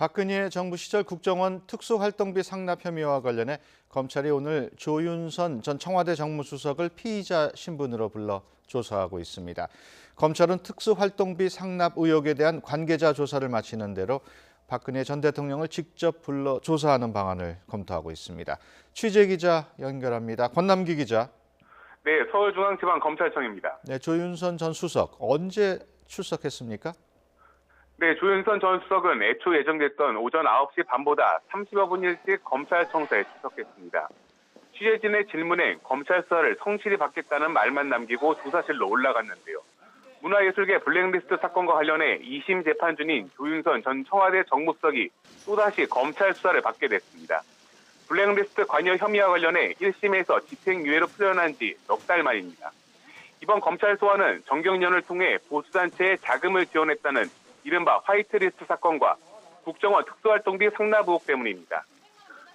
박근혜 정부 시절 국정원 특수활동비 상납 혐의와 관련해 검찰이 오늘 조윤선 전 청와대 정무수석을 피의자 신분으로 불러 조사하고 있습니다. 검찰은 특수활동비 상납 의혹에 대한 관계자 조사를 마치는 대로 박근혜 전 대통령을 직접 불러 조사하는 방안을 검토하고 있습니다. 취재기자 연결합니다. 권남기 기자. 네, 서울중앙지방검찰청입니다. 네, 조윤선 전 수석 언제 출석했습니까? 네, 조윤선 전 수석은 애초 예정됐던 오전 9시 반보다 30여 분 일찍 검찰청사에 출석했습니다. 취재진의 질문에 검찰 수사를 성실히 받겠다는 말만 남기고 조사실로 올라갔는데요. 문화예술계 블랙리스트 사건과 관련해 2심 재판 중인 조윤선 전 청와대 정무수석이 또다시 검찰 수사를 받게 됐습니다. 블랙리스트 관여 혐의와 관련해 1심에서 집행유예로 풀려난 지 넉 달 만입니다. 이번 검찰 소환은 정경련을 통해 보수단체에 자금을 지원했다는 이른바 화이트리스트 사건과 국정원 특수활동비 상납 의혹 때문입니다.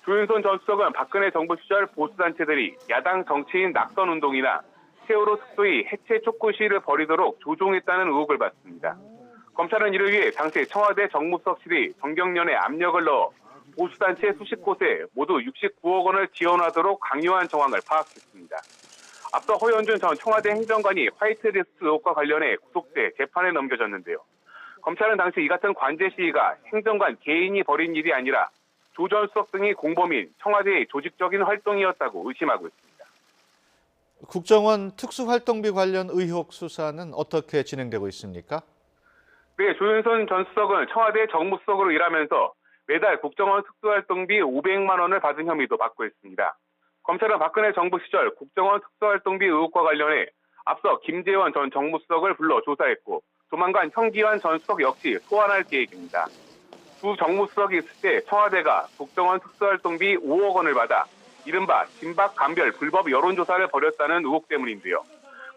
조윤선 전 수석은 박근혜 정부 시절 보수단체들이 야당 정치인 낙선운동이나 세월호 특조위 해체 촉구 시위를 벌이도록 조종했다는 의혹을 받습니다. 검찰은 이를 위해 당시 청와대 정무수석실이 정경련에 압력을 넣어 보수단체 수십 곳에 모두 69억 원을 지원하도록 강요한 정황을 파악했습니다. 앞서 허현준 전 청와대 행정관이 화이트리스트 의혹과 관련해 구속돼 재판에 넘겨졌는데요. 검찰은 당시 이 같은 관제 시위가 행정관 개인이 벌인 일이 아니라 조 전 수석 등이 공범인 청와대의 조직적인 활동이었다고 의심하고 있습니다. 국정원 특수활동비 관련 의혹 수사는 어떻게 진행되고 있습니까? 네, 조윤선 전 수석은 청와대 정무수석으로 일하면서 매달 국정원 특수활동비 500만 원을 받은 혐의도 받고 있습니다. 검찰은 박근혜 정부 시절 국정원 특수활동비 의혹과 관련해 앞서 김재원 전 정무수석을 불러 조사했고 조만간 현기환 전 수석 역시 소환할 계획입니다. 두 정무수석이 있을 때 청와대가 국정원 특수활동비 5억 원을 받아 이른바 진박감별 불법 여론조사를 벌였다는 의혹 때문인데요.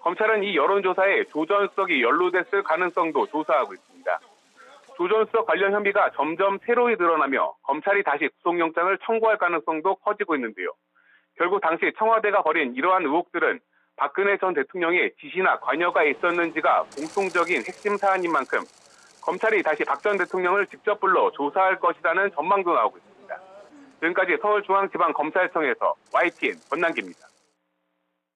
검찰은 이 여론조사에 조 전 수석이 연루됐을 가능성도 조사하고 있습니다. 조 전 수석 관련 혐의가 점점 새로이 드러나며 검찰이 다시 구속영장을 청구할 가능성도 커지고 있는데요. 결국 당시 청와대가 벌인 이러한 의혹들은 박근혜 전 대통령의 지시나 관여가 있었는지가 공통적인 핵심 사안인 만큼 검찰이 다시 박 전 대통령을 직접 불러 조사할 것이라는 전망도 나오고 있습니다. 지금까지 서울중앙지방검찰청에서 YTN 권남기입니다.